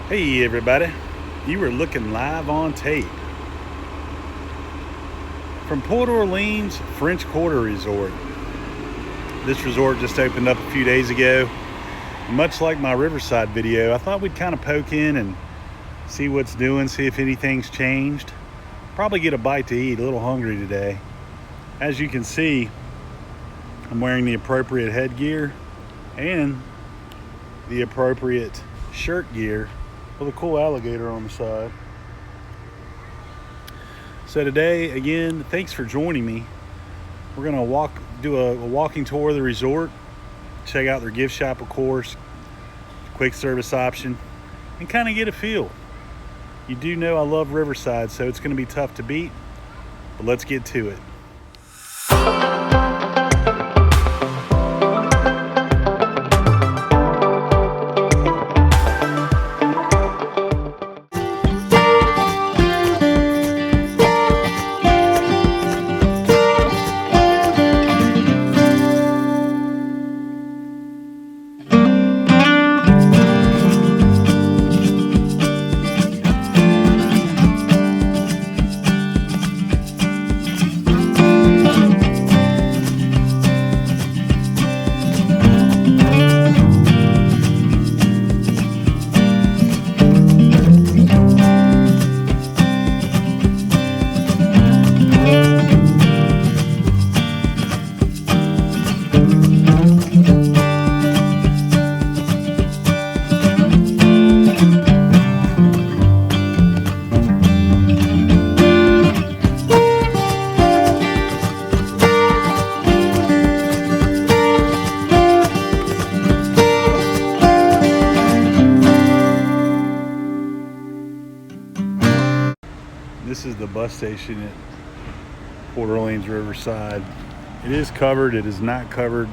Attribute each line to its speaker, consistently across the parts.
Speaker 1: Hey everybody, you were looking live on tape. From Port Orleans French Quarter Resort. This resort just opened up a few days ago. Much like my Riverside video, I thought we'd kind of poke in and see what's doing, see if anything's changed. Probably get a bite to eat, a little hungry today. As you can see, I'm wearing the appropriate headgear and the appropriate shirt gear with a cool alligator on the side. So today, again, thanks for joining me. We're gonna do a walking tour of the resort, check out their gift shop, of course, quick service option, and kind of get a feel. You do know I love Riverside, so it's gonna be tough to beat, but let's get to it. This is the bus station at Port Orleans Riverside. It is covered, it is not covered,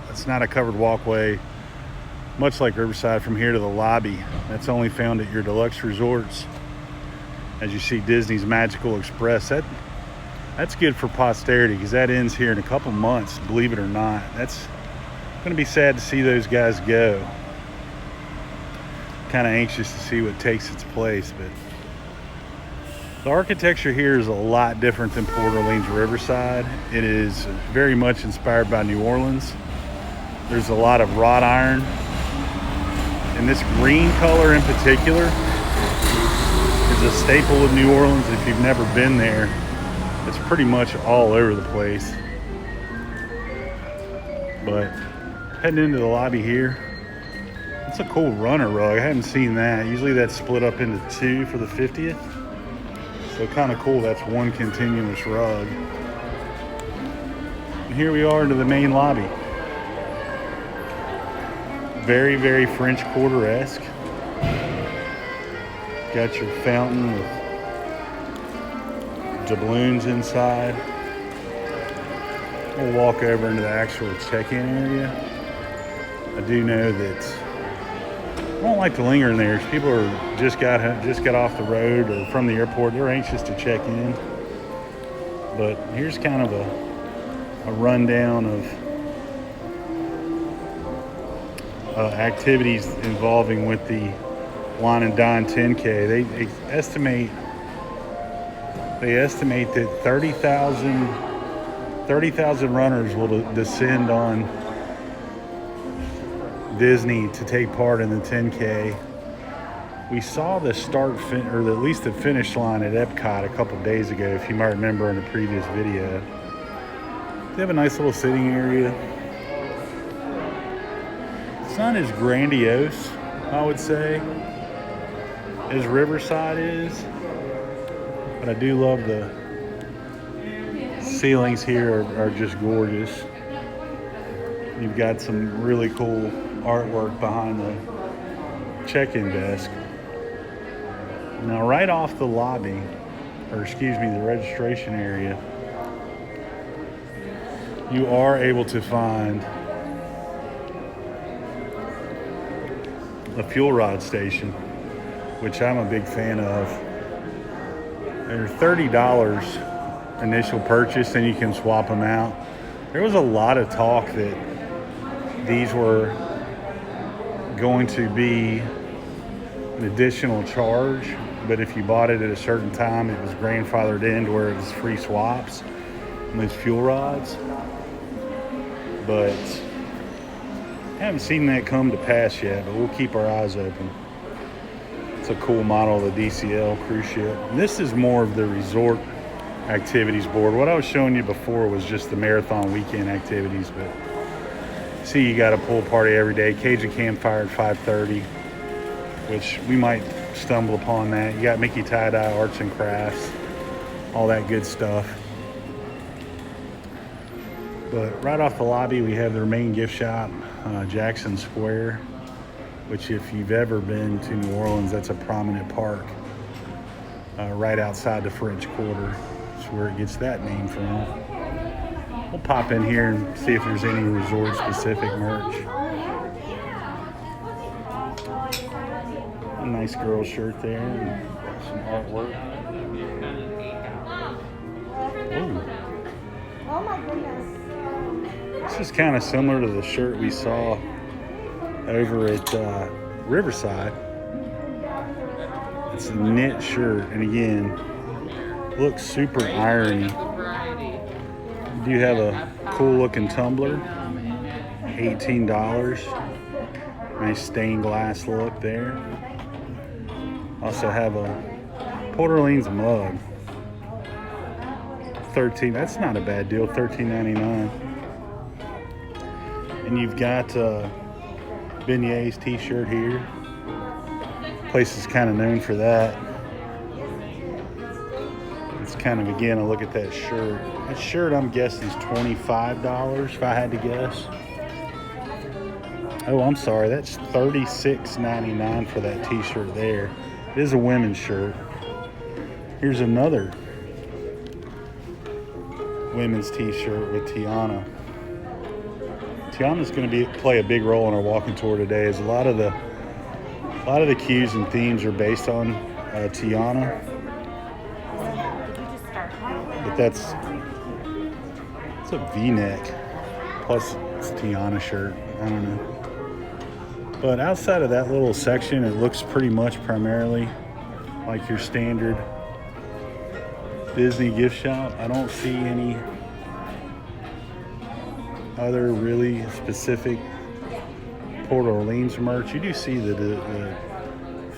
Speaker 1: it's not a covered walkway. Much like Riverside, from here to the lobby, that's only found at your deluxe resorts. As you see, Disney's Magical Express, that's good for posterity because that ends here in a couple months, believe it or not. That's going to be sad to see those guys go. Kind of anxious to see what takes its place, but the architecture here is a lot different than Port Orleans Riverside. It is very much inspired by New Orleans. There's a lot of wrought iron. And this green color in particular is a staple of New Orleans. If you've never been there, it's pretty much all over the place. But heading into the lobby here, it's a cool runner rug. I hadn't seen that. Usually that's split up into two for the 50th. So kind of cool, that's one continuous rug. And here we are into the main lobby. Very, very French Quarter-esque. Got your fountain with doubloons inside. We'll walk over into the actual check-in area. I do know that I don't like to linger in there because people are just got off the road or from the airport. They're anxious to check in. But here's kind of a rundown of activities involving with the Wine and Dine 10K. They estimate that 30,000 runners will descend on Disney to take part in the 10K. We saw the or at least the finish line at Epcot a couple days ago, if you might remember in a previous video. They have a nice little sitting area. It's not as grandiose, I would say, as Riverside is, but I do love the ceilings here are just gorgeous. You've got some really cool artwork behind the check-in desk. Now right off the lobby, or excuse me, the registration area, you are able to find a fuel rod station, which I'm a big fan of. They're $30 initial purchase, and you can swap them out. There was a lot of talk that these were going to be an additional charge, but if you bought it at a certain time, it was grandfathered in to where it was free swaps on those fuel rods. But I haven't seen that come to pass yet, but we'll keep our eyes open. It's a cool model of the DCL cruise ship. And this is more of the resort activities board. What I was showing you before was just the marathon weekend activities, but see, you got a pool party every day, Cajun campfire at 5:30, which we might stumble upon that. You got Mickey Tie-Dye Arts and Crafts, all that good stuff. But right off the lobby, we have their main gift shop, Jackson Square, which if you've ever been to New Orleans, that's a prominent park right outside the French Quarter. That's where it gets that name from. We'll pop in here and see if there's any resort-specific merch. A nice girl shirt there and some artwork. Ooh.
Speaker 2: Oh my goodness.
Speaker 1: This is kind of similar to the shirt we saw over at Riverside. It's a knit shirt, and again, looks super irony. You do have a cool looking tumbler, $18. Nice stained glass look there. Also have a Port Orleans mug, $13. That's not a bad deal, $13.99. And you've got Beignets t-shirt here. Place is kind of known for that. It's kind of, again, a look at that shirt. That shirt, I'm guessing, is $25 if I had to guess. Oh, I'm sorry, that's $36.99 for that t-shirt there. It is a women's shirt. Here's another women's t-shirt with Tiana. Tiana's going to play a big role in our walking tour today. As a lot of the cues and themes are based on Tiana. But it's a V-neck plus it's a Tiana shirt. I don't know. But outside of that little section, it looks pretty much primarily like your standard Disney gift shop. I don't see any other really specific Port Orleans merch. You do see the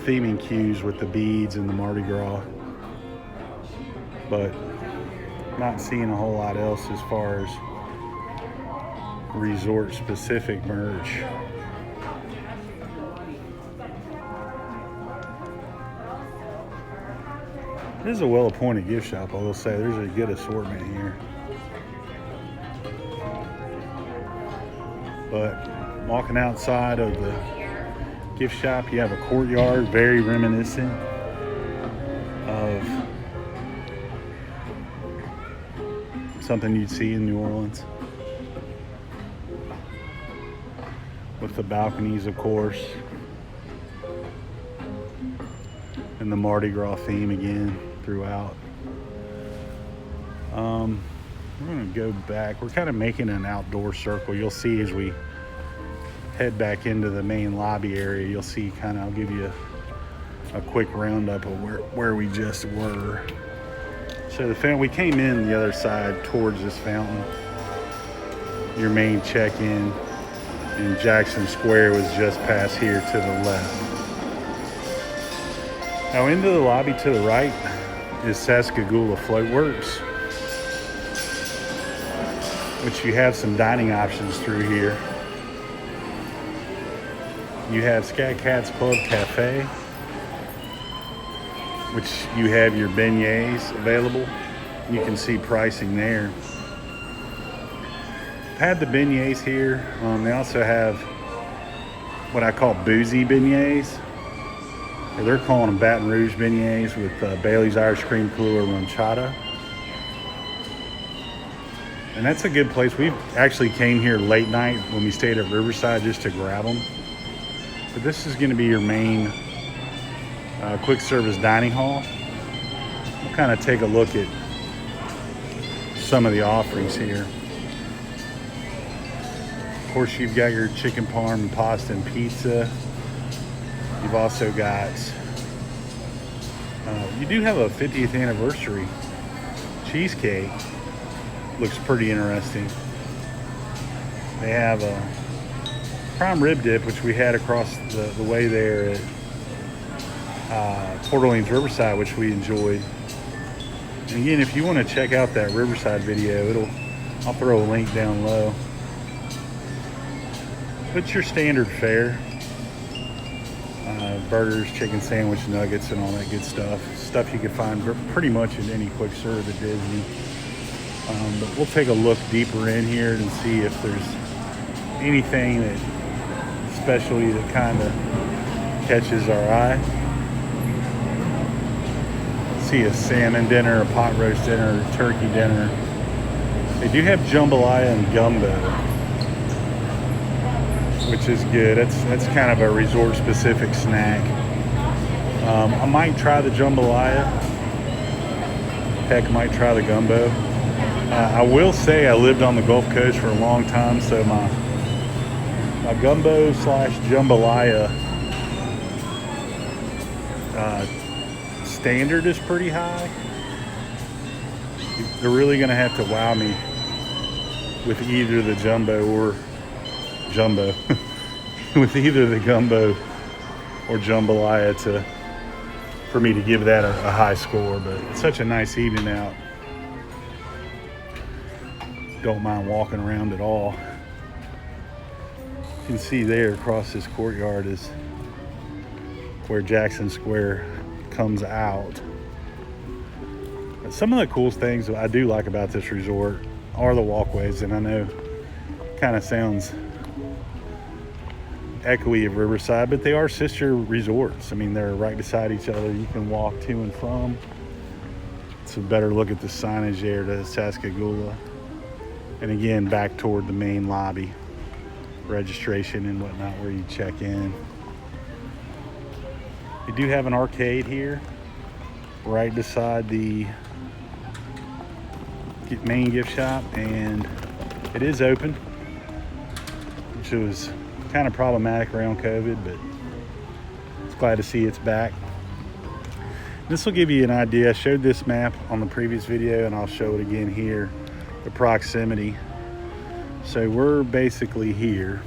Speaker 1: theming cues with the beads and the Mardi Gras, but not seeing a whole lot else as far as resort specific merch. This is a well-appointed gift shop, I will say. There's a good assortment here. But walking outside of the gift shop, you have a courtyard, very reminiscent of something you'd see in New Orleans. With the balconies, of course. And the Mardi Gras theme again throughout. We're going to go back. We're kind of making an outdoor circle. You'll see as we head back into the main lobby area, you'll see kind of, I'll give you a quick roundup of where we just were. So the fountain, we came in the other side towards this fountain. Your main check-in in Jackson Square was just past here to the left. Now into the lobby to the right is Tascagoula Floatworks, which you have some dining options through here. You have Scat Cat's Club Cafe, which you have your beignets available. You can see pricing there. Had the beignets here. They also have what I call boozy beignets. They're calling them Baton Rouge beignets with Bailey's Irish Cream Cooler Ranchata. And that's a good place. We actually came here late night when we stayed at Riverside just to grab them. But this is going to be your main quick service dining hall. We'll kind of take a look at some of the offerings here. Of course, you've got your chicken parm and pasta and pizza. You've also got You do have a 50th anniversary cheesecake. Looks pretty interesting. They have a prime rib dip, which we had across the way there at Port Orleans Riverside, which we enjoyed. And again, if you want to check out that Riverside video, I'll throw a link down low. But your standard fare. Burgers, chicken sandwich, nuggets, and all that good stuff. Stuff you can find pretty much in any quick serve at Disney. But we'll take a look deeper in here and see if there's anything that especially that kind of catches our eye. See a salmon dinner, a pot roast dinner, a turkey dinner. They do have jambalaya and gumbo, which is good. That's kind of a resort specific snack. I might try the jambalaya. Heck, might try the gumbo. I will say I lived on the Gulf Coast for a long time, so my gumbo / jambalaya standard is pretty high. They're really gonna have to wow me with either the jumbo or jumbo with either the gumbo or jambalaya for me to give that a high score. But it's such a nice evening out. Don't mind walking around at all. You can see there across this courtyard is where Jackson Square comes out. But some of the coolest things that I do like about this resort are the walkways, and I know it kind of sounds echoey of Riverside, but they are sister resorts. I mean, they're right beside each other. You can walk to and from. It's a better look at the signage there to Tascagoula. And again, back toward the main lobby, registration and whatnot where you check in. You do have an arcade here right beside the main gift shop, and it is open, which was kind of problematic around COVID, but it's glad to see it's back. This will give you an idea. I showed this map on the previous video, and I'll show it again here, the proximity. So we're basically here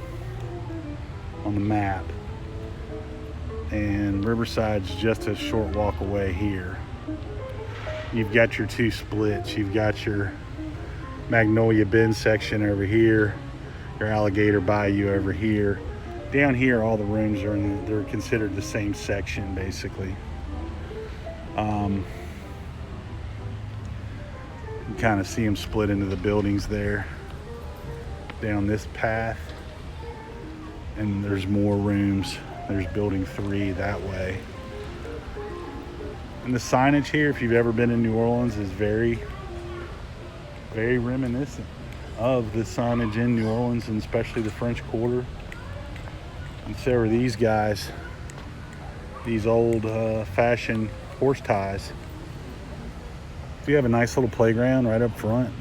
Speaker 1: on the map, and Riverside's just a short walk away here. You've got your two splits. You've got your Magnolia Bend section over here, your Alligator Bayou over here. Down here, all the rooms are they're considered the same section, basically. You can kind of see them split into the buildings there, down this path. And there's more rooms. There's building 3 that way. And the signage here, if you've ever been in New Orleans, is very, very reminiscent of the signage in New Orleans, and especially the French Quarter. And so are these guys, these old fashioned horse ties. You have a nice little playground right up front.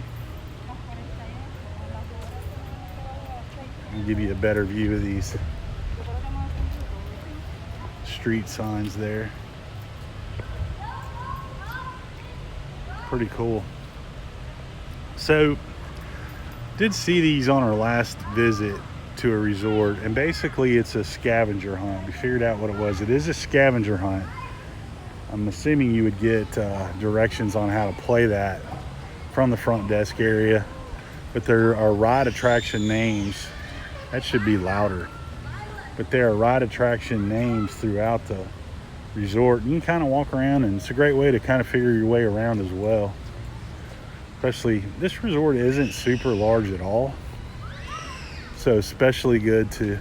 Speaker 1: I'll give you a better view of these street signs there. Pretty cool. So, did see these on our last visit to a resort, and basically it's a scavenger hunt. We figured out what it was. It is a scavenger hunt. I'm assuming you would get directions on how to play that from the front desk area, but there are ride attraction names. That should be louder. But there are ride attraction names throughout the resort. You can kind of walk around, and it's a great way to kind of figure your way around as well. Especially, this resort isn't super large at all, so especially good to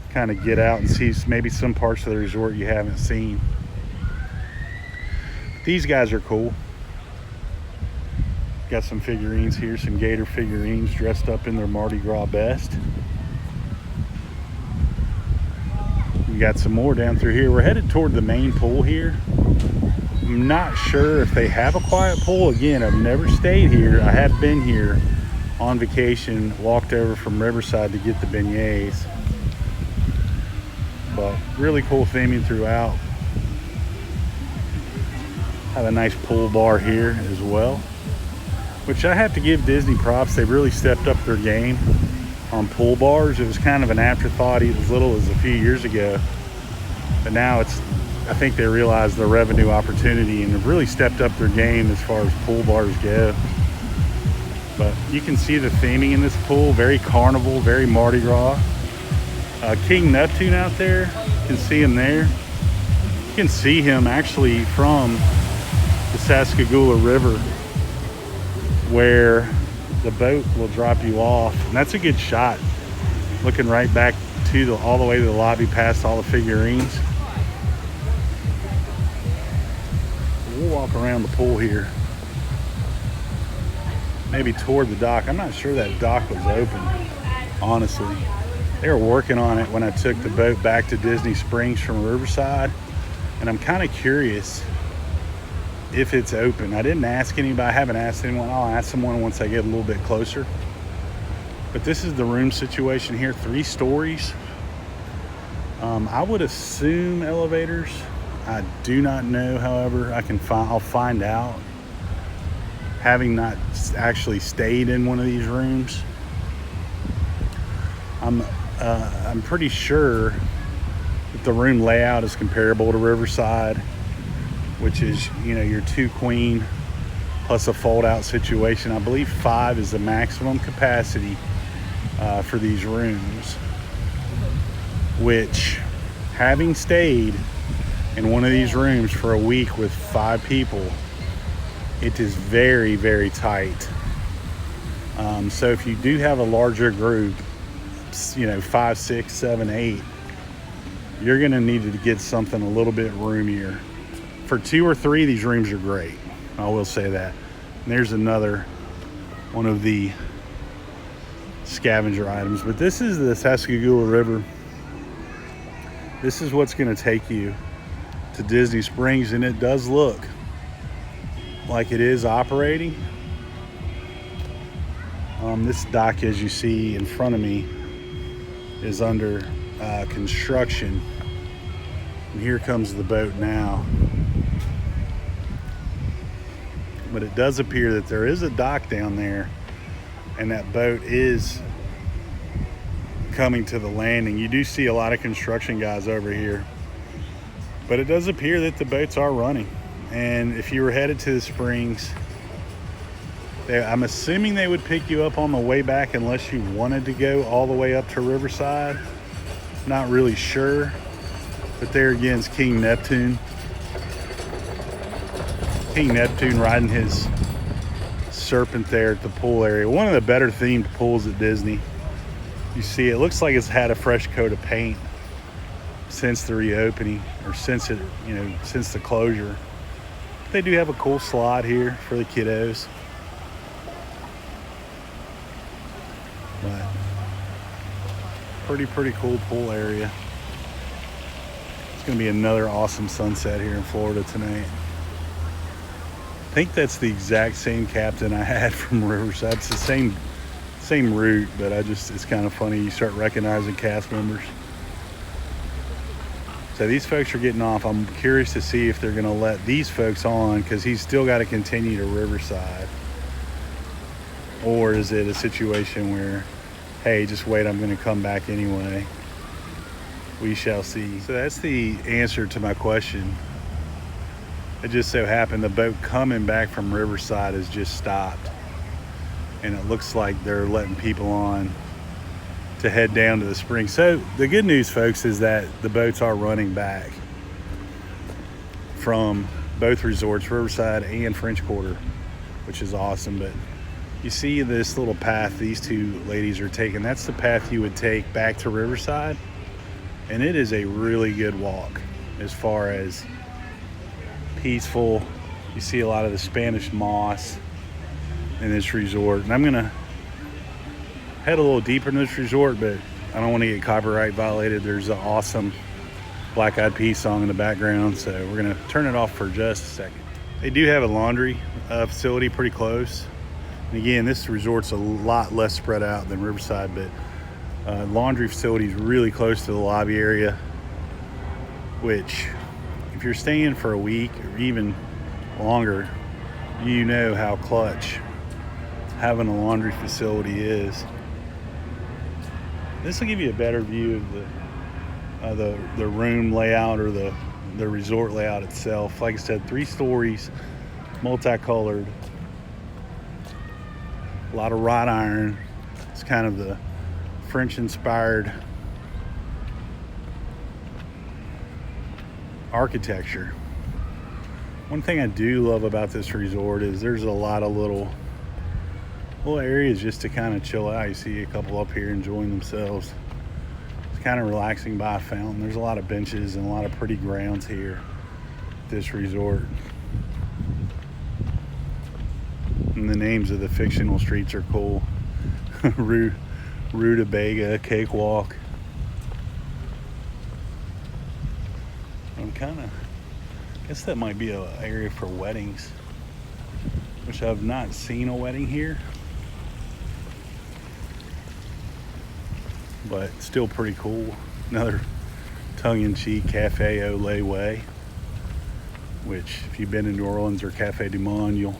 Speaker 1: kind of get out and see maybe some parts of the resort you haven't seen. These guys are cool. Got some figurines here, some gator figurines dressed up in their Mardi Gras best. We got some more down through here. We're headed toward the main pool here. I'm not sure if they have a quiet pool. Again, I've never stayed here. I have been here on vacation, walked over from Riverside to get the beignets. But really cool theming throughout. Have a nice pool bar here as well, which I have to give Disney props. They've really stepped up their game on pool bars. It was kind of an afterthought as little as a few years ago, but now I think they realize the revenue opportunity and have really stepped up their game as far as pool bars go. But you can see the theming in this pool, very carnival, very Mardi Gras. King Neptune out there, you can see him there. You can see him actually from the Tascagoula River, where the boat will drop you off, and that's a good shot, looking right back to all the way to the lobby past all the figurines. We'll walk around the pool here, maybe toward the dock. I'm not sure that dock was open, honestly. They were working on it when I took the boat back to Disney Springs from Riverside, and I'm kind of curious if it's open. I didn't ask anybody. I haven't asked anyone. I'll ask someone once I get a little bit closer. But this is the room situation here, 3 stories. I would assume elevators. I do not know, however. I'll find out, having not actually stayed in one of these rooms. I'm pretty sure that the room layout is comparable to Riverside, which is, you know, your 2 queen plus a fold out situation. I believe 5 is the maximum capacity for these rooms, which, having stayed in one of these rooms for a week with 5 people, it is very, very tight. So if you do have a larger group, you know, 5, 6, 7, 8, you're gonna need to get something a little bit roomier. For 2 or 3, these rooms are great. I will say that. And there's another one of the scavenger items. But this is the Tascagoula River. This is what's going to take you to Disney Springs, and it does look like it is operating. This dock, as you see in front of me, is under construction. And here comes the boat now. But it does appear that there is a dock down there, and that boat is coming to the landing. You do see a lot of construction guys over here, but it does appear that the boats are running. And if you were headed to the Springs, I'm assuming they would pick you up on the way back unless you wanted to go all the way up to Riverside. Not really sure. But there again is King Neptune. King Neptune riding his serpent there at the pool area. One of the better themed pools at Disney. You see, it looks like it's had a fresh coat of paint since the reopening, or since the closure. They do have a cool slide here for the kiddos. But pretty cool pool area. It's gonna be another awesome sunset here in Florida tonight. I think that's the exact same captain I had from Riverside. It's the same route, but it's kind of funny. You start recognizing cast members. So these folks are getting off. I'm curious to see if they're going to let these folks on, because he's still got to continue to Riverside. Or is it a situation where, hey, just wait, I'm going to come back anyway? We shall see. So that's the answer to my question. It just so happened the boat coming back from Riverside has just stopped. And it looks like they're letting people on to head down to the spring. So the good news, folks, is that the boats are running back from both resorts, Riverside and French Quarter, which is awesome. But you see this little path these 2 ladies are taking. That's the path you would take back to Riverside. And it is a really good walk as far as peaceful. You see a lot of the Spanish moss in this resort, and I'm gonna head a little deeper in this resort, but I don't want to get copyright violated. There's an awesome Black Eyed Peas song in the background, so we're gonna turn it off for just a second. They do have a laundry facility pretty close, and again, this resort's a lot less spread out than Riverside, but laundry facility is really close to the lobby area, which if you're staying for a week or even longer, you know how clutch having a laundry facility is. This will give you a better view of the room layout, or the resort layout itself. Like I said, 3 stories, multicolored, a lot of wrought iron. It's kind of the French inspired architecture. One thing I do love about this resort is there's a lot of little areas just to kind of chill out. You see a couple up here enjoying themselves. It's kind of relaxing by a fountain. There's a lot of benches and a lot of pretty grounds here at this resort. And the names of the fictional streets are cool. Rutabaga, Cakewalk. I guess that might be an area for weddings, which I've not seen a wedding here, but still pretty cool. Another tongue-in-cheek Cafe au lait way, which if you've been in New Orleans or Cafe du Monde, you'll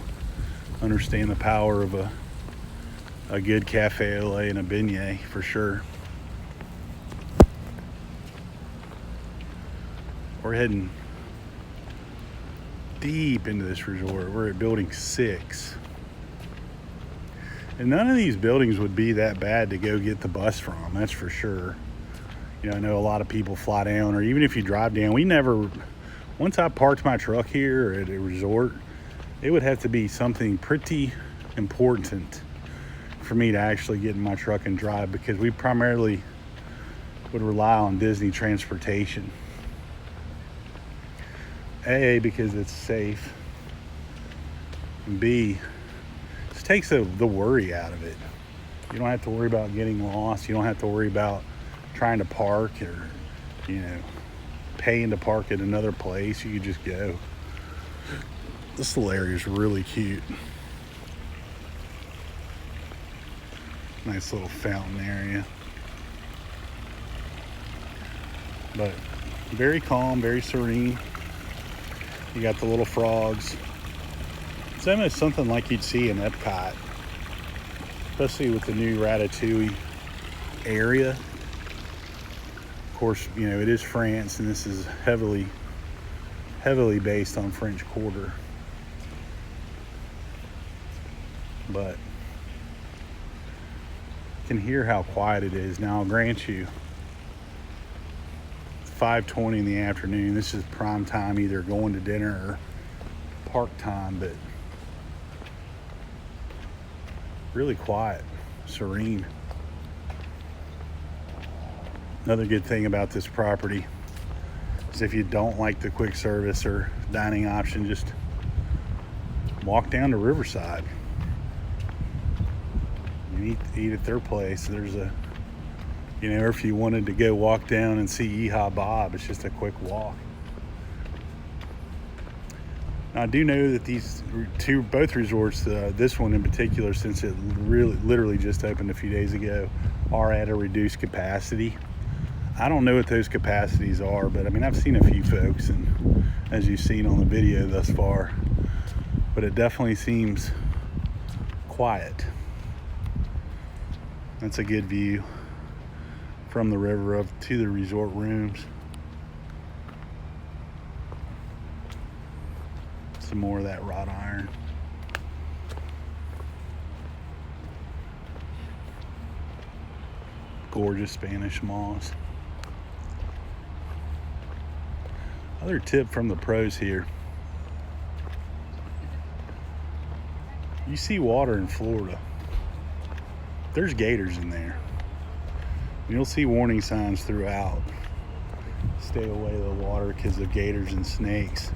Speaker 1: understand the power of a good cafe au lait and a beignet for sure. We're heading deep into this resort. We're at building 6. And none of these buildings would be that bad to go get the bus from, that's for sure. You know, I know a lot of people fly down, or even if you drive down, once I parked my truck here at a resort, it would have to be something pretty important for me to actually get in my truck and drive, because we primarily would rely on Disney transportation. A, because it's safe, and B, just takes the worry out of it. You don't have to worry about getting lost. You don't have to worry about trying to park, or, you know, paying to park at another place. You can just go. This little area is really cute. Nice little fountain area. But very calm, very serene. You got the little frogs. It's almost something like you'd see in Uppbeat, especially with the new Ratatouille area. Of course, you know, it is France, and this is heavily based on French Quarter. But you can hear how quiet it is. Now, I'll grant you, 5:20 in the afternoon. This is prime time, either going to dinner or park time, but really quiet, serene. Another good thing about this property is if you don't like the quick service or dining option, just walk down to Riverside and eat at their place. There's a, you know, or if you wanted to go walk down and see Yeehaw Bob, it's just a quick walk. Now, I do know that both resorts, this one in particular, since it literally just opened a few days ago, are at a reduced capacity. I don't know what those capacities are, but I mean, I've seen a few folks, and as you've seen on the video thus far, but it definitely seems quiet. That's a good view from the river up to the resort rooms. Some more of that wrought iron. Gorgeous Spanish moss. Other tip from the pros here. You see water in Florida. There's gators in there. You'll see warning signs throughout. Stay away from the water because of gators and snakes.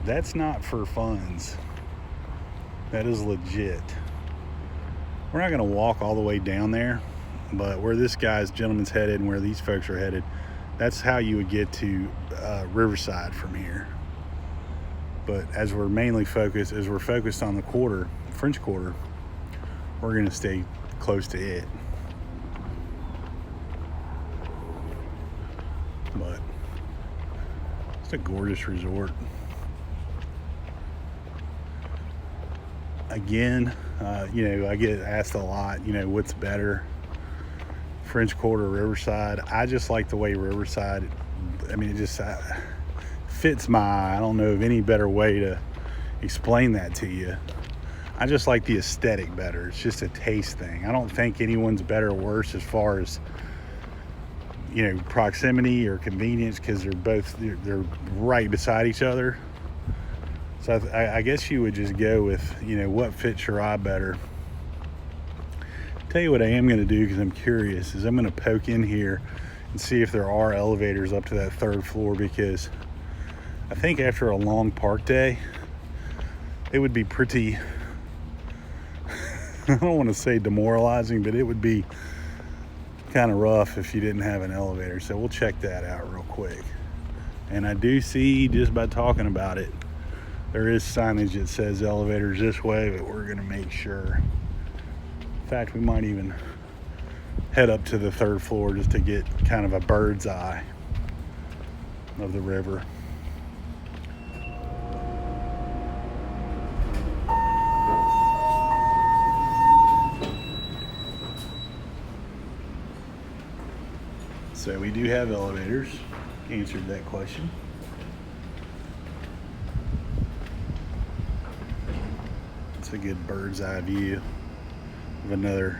Speaker 1: That's not for funds. That is legit. We're not going to walk all the way down there, but where this gentleman's headed and where these folks are headed, that's how you would get to Riverside from here. But as we're focused on the French Quarter, we're going to stay close to it. But it's a gorgeous resort. again, you know, I get asked a lot, you know, what's better, French Quarter or Riverside. I just like the way Riverside, I mean, it just fits my eye. I don't know of any better way to explain that to you. I just like the aesthetic better. It's just a taste thing. I don't think anyone's better or worse as far as, you know, proximity or convenience, because they're right beside each other. So I guess you would just go with, you know, what fits your eye better. Tell you what I am going to do, because I'm curious, is I'm going to poke in here and see if there are elevators up to that 3rd floor, because I think after a long park day, it would be pretty, I don't want to say demoralizing, but it would be kind of rough if you didn't have an elevator. So we'll check that out real quick. And I do see, just by talking about it, there is signage that says elevators this way, but we're going to make sure. In fact, we might even head up to the 3rd floor just to get kind of a bird's eye of the river. So we do have elevators. Answered that question. It's a good bird's eye view of another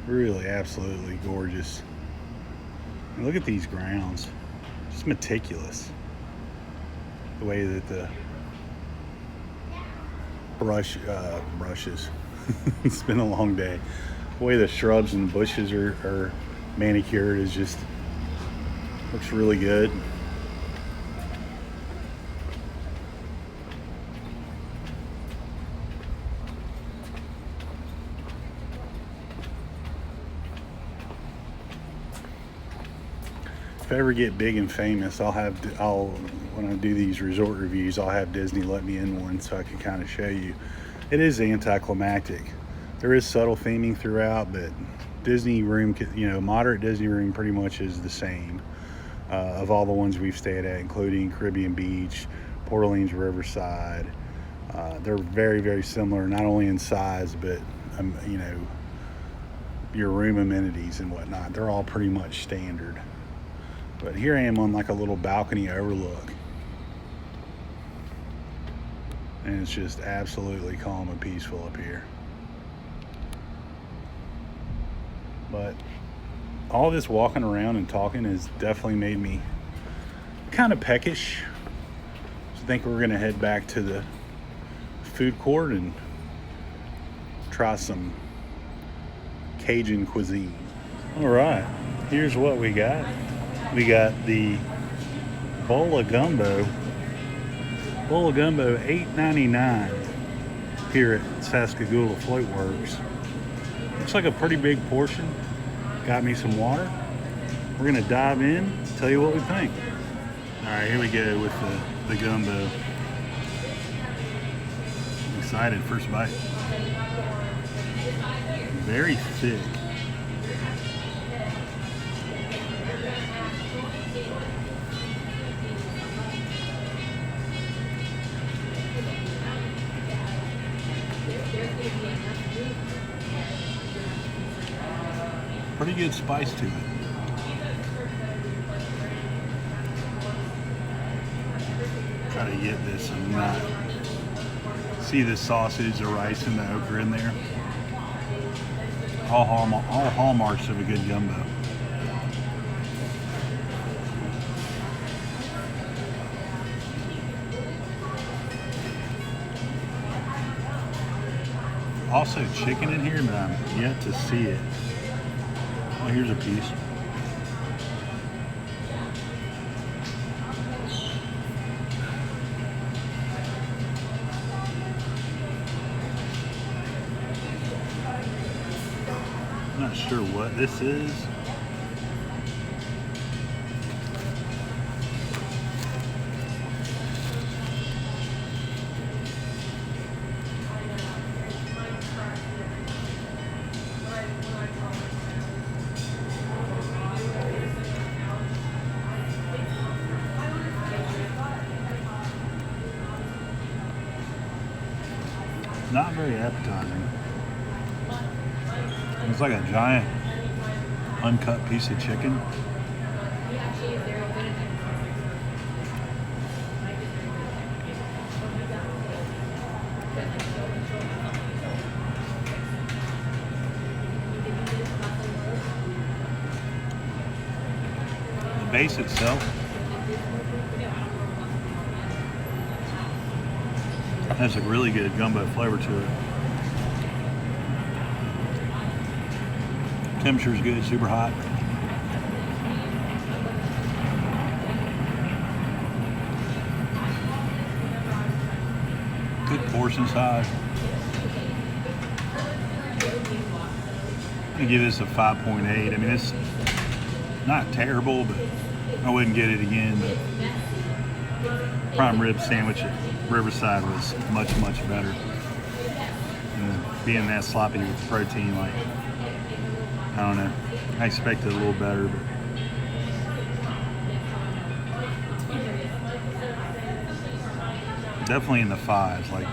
Speaker 1: really absolutely gorgeous. And look at these grounds. Just meticulous. The way that the brushes. It's been a long day. The way the shrubs and bushes are manicured is just, looks really good. If I ever get big and famous, when I do these resort reviews, I'll have Disney let me in one so I can kind of show you. It is anticlimactic. There is subtle theming throughout, but Disney room, you know, moderate Disney room pretty much is the same of all the ones we've stayed at, including Caribbean Beach, Port Orleans Riverside. They're very, very similar, not only in size, but you know, your room amenities and whatnot. They're all pretty much standard. But here I am on like a little balcony overlook, and it's just absolutely calm and peaceful up here. But all this walking around and talking has definitely made me kind of peckish. So I think we're gonna head back to the food court and try some Cajun cuisine. All right, here's what we got. We got the bowl of gumbo. Bowl of gumbo, $8.99 here at Tascagoula Floatworks. Looks like a pretty big portion. Got me some water. We're gonna dive in, tell you what we think. All right, here we go with the gumbo. I'm excited, first bite. Very thick. Pretty good spice to it. Try to get this and not see the sausage, the rice, and the okra in there. All hallmarks of a good gumbo. Also chicken in here, but I'm yet to see it. Oh, here's a piece. I'm not sure what this is. not very appetizing. It's like a giant uncut piece of chicken. The base itself has a really good gumbo flavor to it. Temperature's good, super hot. Good portion size. I'm gonna give this a 5.8. I mean, it's not terrible, but I wouldn't get it again. But prime rib sandwich at Riverside was much, much better. Being that sloppy with protein, like, I don't know. I expected a little better, but definitely in the fives. Like,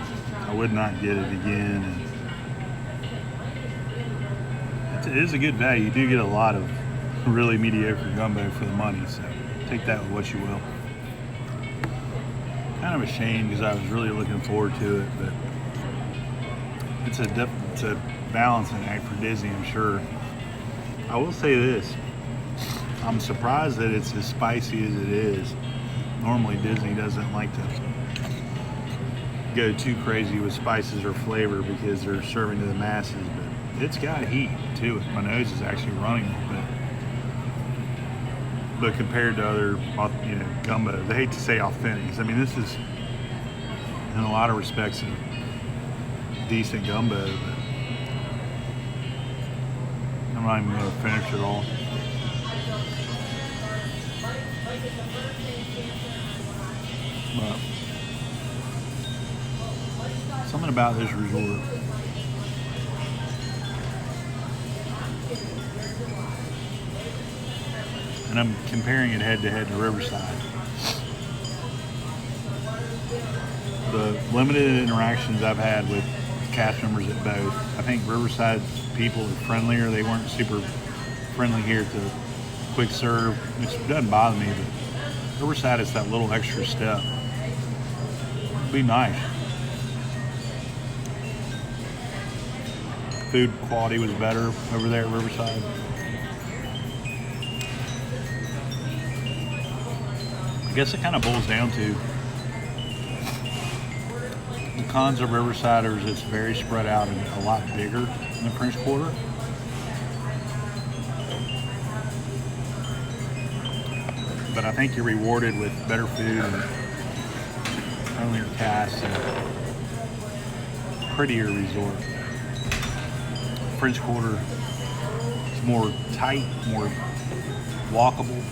Speaker 1: I would not get it again. And it is a good value. You do get a lot of really mediocre gumbo for the money, so take that with what you will. Kind of a shame because I was really looking forward to it, but it's a balancing act for Disney, I'm sure. I will say this, I'm surprised that it's as spicy as it is. Normally Disney doesn't like to go too crazy with spices or flavor because they're serving to the masses, but it's got heat to it. My nose is actually running a little bit. But compared to other, gumbo, they hate to say authentics. I mean, this is, in a lot of respects, a decent gumbo, but I'm not even going to finish it all. But something about this resort. And I'm comparing it head to head to Riverside. The limited interactions I've had with cast members at both, I think Riverside people are friendlier. They weren't super friendly here at the quick serve, which doesn't bother me, but Riverside is that little extra step. It'd be nice. Food quality was better over there at Riverside. I guess it kind of boils down to the cons of Riverside is it's very spread out and a lot bigger than the French Quarter. But I think you're rewarded with better food and friendlier cast and a prettier resort. French Quarter is more tight, more walkable,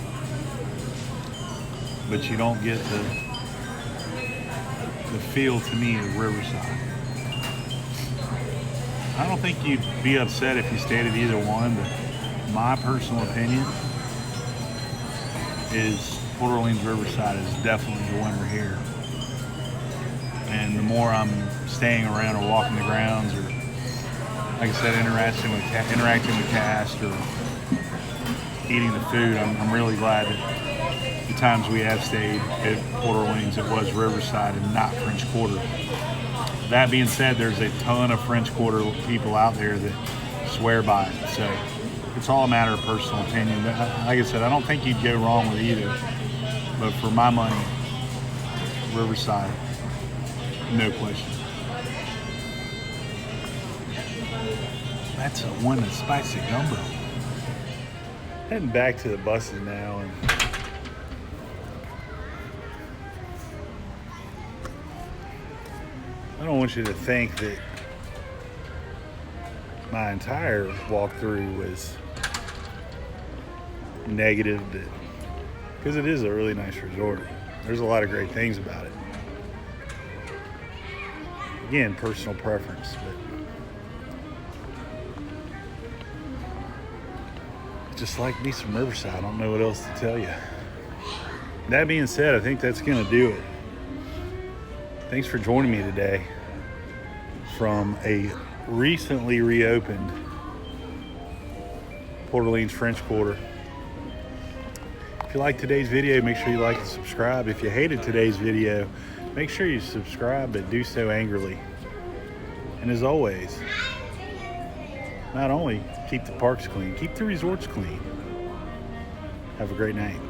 Speaker 1: but you don't get the feel to me of Riverside. I don't think you'd be upset if you stayed at either one, but my personal opinion is Port Orleans Riverside is definitely the winner here. And the more I'm staying around or walking the grounds or, like I said, interacting with cast or eating the food, I'm really glad that the times we have stayed at Port Orleans, it was Riverside and not French Quarter. That being said, there's a ton of French Quarter people out there that swear by it. So it's all a matter of personal opinion. But like I said, I don't think you'd go wrong with either. But for my money, Riverside, no question. That's one that's spicy gumbo. Heading back to the buses now, and I don't want you to think that my entire walkthrough was negative, because it is a really nice resort. There's a lot of great things about it. Again, personal preference, but just like me some Riverside. I don't know what else to tell you. That being said, I think that's going to do it. Thanks for joining me today. from a recently reopened Port Orleans French Quarter. If you like today's video, make sure you like and subscribe. If you hated today's video, make sure you subscribe, but do so angrily. And as always, not only keep the parks clean, keep the resorts clean. Have a great night.